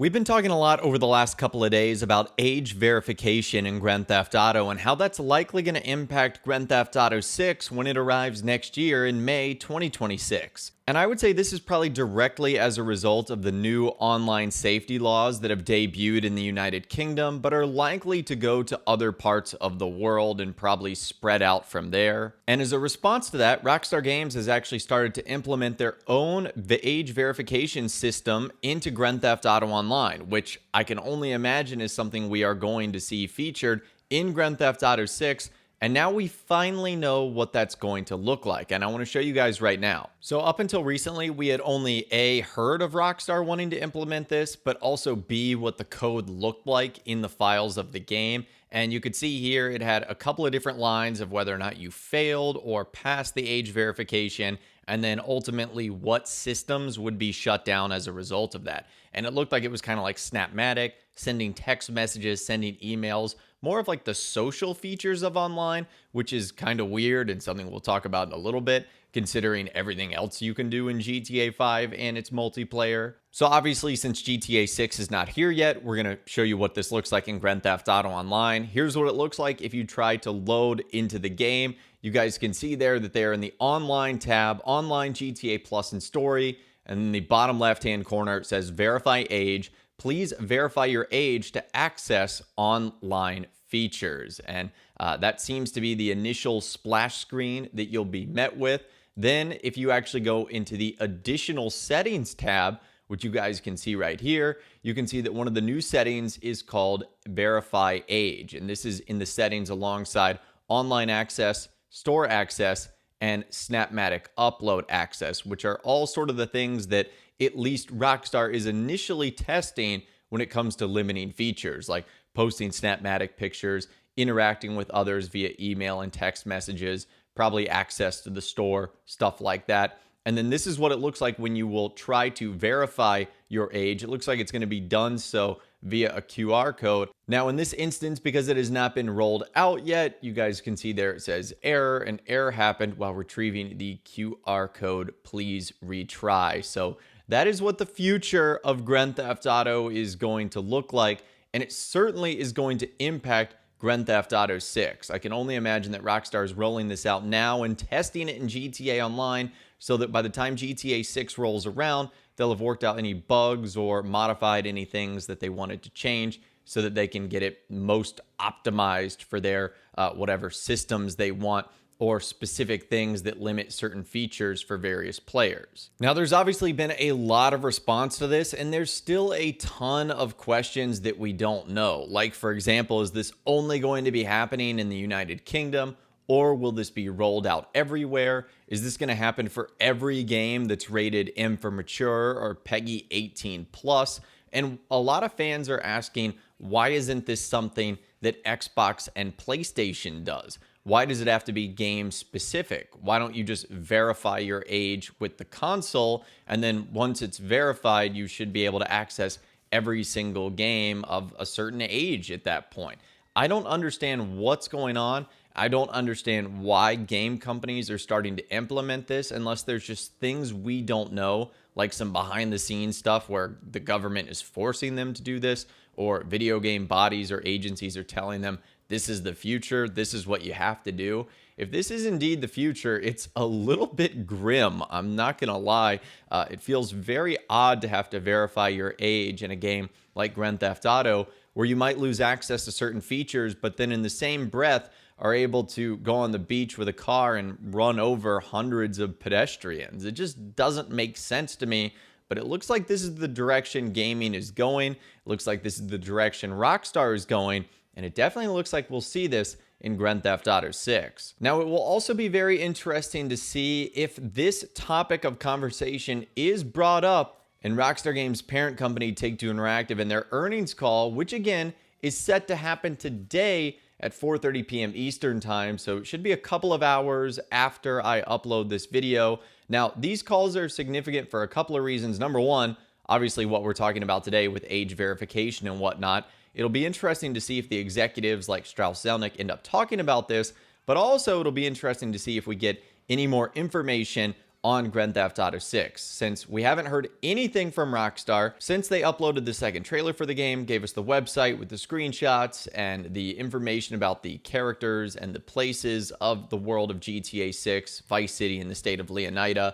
We've been talking a lot over the last couple of days about age verification in Grand Theft Auto and how that's likely going to impact Grand Theft Auto 6 when it arrives next year in May 2026. And I would say this is probably directly as a result of the new online safety laws that have debuted in the United Kingdom, but are likely to go to other parts of the world and probably spread out from there. And as a response to that, Rockstar Games has actually started to implement their own age verification system into Grand Theft Auto Online, which I can only imagine is something we are going to see featured in Grand Theft Auto 6. And now we finally know what that's going to look like, and I want to show you guys right now. So up until recently, we had only A, heard of Rockstar wanting to implement this, but also B, what the code looked like in the files of the game. And you could see here it had a couple of different lines of whether or not you failed or passed the age verification, and then ultimately what systems would be shut down as a result of that. And it looked like it was kind of like Snapmatic, sending text messages, sending emails, more of like the social features of online, which is kind of weird and something we'll talk about in a little bit, considering everything else you can do in GTA 5 and its multiplayer. So obviously, since GTA 6 is not here yet, we're going to show you what this looks like in Grand Theft Auto Online. Here's what it looks like if you try to load into the game. You guys can see there that they're in the Online tab, Online GTA Plus and Story, and in the bottom left-hand corner, it says Verify Age. Please verify your age to access online features. And that seems to be the initial splash screen that you'll be met with. Then if you actually go into the additional settings tab, which you guys can see right here, you can see that one of the new settings is called Verify Age. And this is in the settings alongside online access, store access, and Snapmatic upload access, which are all sort of the things that at least Rockstar is initially testing when it comes to limiting features, like posting Snapmatic pictures, interacting with others via email and text messages, probably access to the store, stuff like that. And then this is what it looks like when you will try to verify your age. It looks like it's going to be done so via a QR code. Now in this instance, because it has not been rolled out yet, you guys can see there it says error. An error happened while retrieving the QR code. Please retry. So that is what the future of Grand Theft Auto is going to look like. And it certainly is going to impact Grand Theft Auto 6. I can only imagine that Rockstar is rolling this out now and testing it in GTA Online so that by the time GTA 6 rolls around, they'll have worked out any bugs or modified any things that they wanted to change so that they can get it most optimized for their whatever systems they want or specific things that limit certain features for various players. Now, there's obviously been a lot of response to this, and there's still a ton of questions that we don't know. Like, for example, is this only going to be happening in the United Kingdom, or will this be rolled out everywhere? Is this going to happen for every game that's rated M for mature or PEGI 18 plus? And a lot of fans are asking, why isn't this something that Xbox and PlayStation does? Why does it have to be game specific? Why don't you just verify your age with the console? And then once it's verified, you should be able to access every single game of a certain age at that point. I don't understand what's going on. I don't understand why game companies are starting to implement this unless there's just things we don't know, like some behind the scenes stuff where the government is forcing them to do this, or video game bodies or agencies are telling them, this is the future, this is what you have to do. If this is indeed the future, it's a little bit grim. I'm not going to lie. It feels very odd to have to verify your age in a game like Grand Theft Auto, where you might lose access to certain features, but then in the same breath are able to go on the beach with a car and run over hundreds of pedestrians. It just doesn't make sense to me. But it looks like this is the direction gaming is going. It looks like this is the direction Rockstar is going. And it definitely looks like we'll see this in Grand Theft Auto 6. Now, it will also be very interesting to see if this topic of conversation is brought up in Rockstar Games' parent company, Take-Two Interactive, in their earnings call, which again is set to happen today at 4:30 p.m. Eastern time. So it should be a couple of hours after I upload this video. Now, these calls are significant for a couple of reasons. Number one, obviously what we're talking about today with age verification and whatnot. It'll be interesting to see if the executives like Strauss-Zelnick end up talking about this, but also it'll be interesting to see if we get any more information on Grand Theft Auto 6, since we haven't heard anything from Rockstar since they uploaded the second trailer for the game, gave us the website with the screenshots and the information about the characters and the places of the world of GTA 6, Vice City, and the state of Leonida.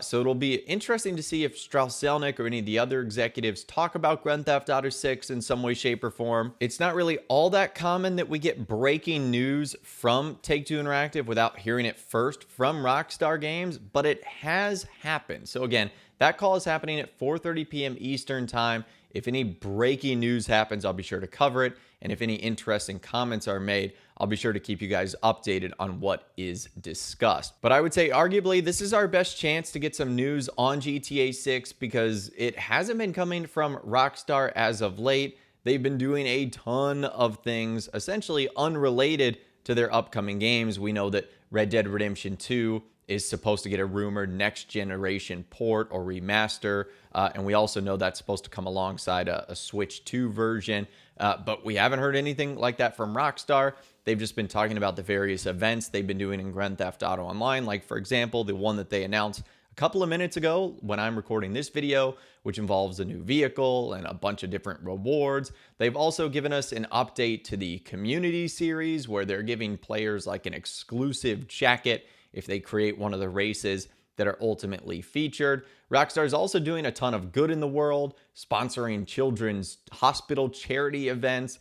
So it'll be interesting to see if Strauss-Zelnick or any of the other executives talk about Grand Theft Auto 6 in some way, shape, or form. It's not really all that common that we get breaking news from Take-Two Interactive without hearing it first from Rockstar Games, but it has happened. So again, that call is happening at 4:30 p.m. Eastern Time. If any breaking news happens, I'll be sure to cover it. And if any interesting comments are made, I'll be sure to keep you guys updated on what is discussed. But I would say arguably this is our best chance to get some news on GTA 6 because it hasn't been coming from Rockstar as of late. They've been doing a ton of things essentially unrelated to their upcoming games. We know that Red Dead Redemption 2 is supposed to get a rumored next generation port or remaster. And we also know that's supposed to come alongside a Switch 2 version. But we haven't heard anything like that from Rockstar. They've just been talking about the various events they've been doing in Grand Theft Auto Online. Like, for example, the one that they announced a couple of minutes ago when I'm recording this video, which involves a new vehicle and a bunch of different rewards. They've also given us an update to the community series where they're giving players like an exclusive jacket if they create one of the races that are ultimately featured. Rockstar is also doing a ton of good in the world, sponsoring children's hospital charity events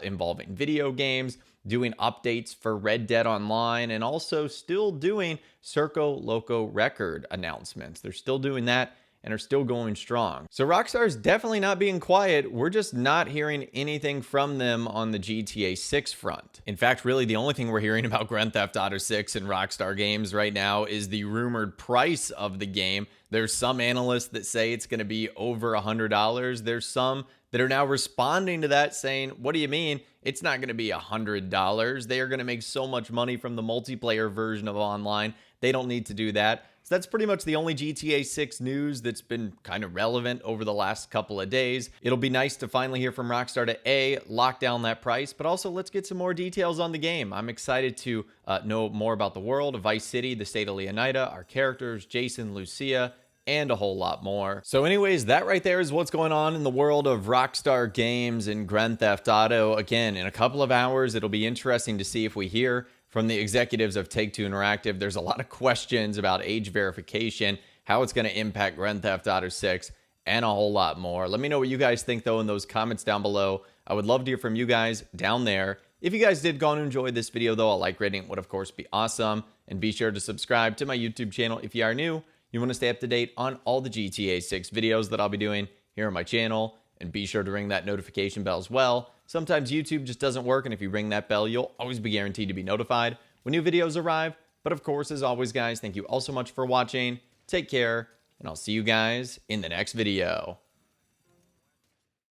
involving video games, doing updates for Red Dead Online, and also still doing Circo Loco record announcements. They're still doing that and are still going strong. So Rockstar is definitely not being quiet. We're just not hearing anything from them on the GTA 6 front. In fact, really the only thing we're hearing about Grand Theft Auto 6 and Rockstar Games right now is the rumored price of the game. There's some analysts that say it's going to be over $100. There's some that are now responding to that saying, what do you mean? It's not going to be $100. They are going to make so much money from the multiplayer version of online. They don't need to do that. So that's pretty much the only GTA 6 news that's been kind of relevant over the last couple of days. It'll be nice to finally hear from Rockstar to A, lock down that price, but also let's get some more details on the game. I'm excited to know more about the world of Vice City, the state of Leonida, our characters, Jason, Lucia, and a whole lot more. So anyways, that right there is what's going on in the world of Rockstar Games and Grand Theft Auto. Again, in a couple of hours, it'll be interesting to see if we hear from the executives of Take-Two Interactive. There's a lot of questions about age verification, how it's going to impact Grand Theft Auto 6, and a whole lot more. Let me know what you guys think, though, in those comments down below. I would love to hear from you guys down there. If you guys did go and enjoy this video, though, a like rating would, of course, be awesome. And be sure to subscribe to my YouTube channel if you are new. You want to stay up to date on all the GTA 6 videos that I'll be doing here on my channel. And be sure to ring that notification bell as well. Sometimes YouTube just doesn't work, and if you ring that bell, you'll always be guaranteed to be notified when new videos arrive. But of course, as always, guys, thank you all so much for watching. Take care, and I'll see you guys in the next video.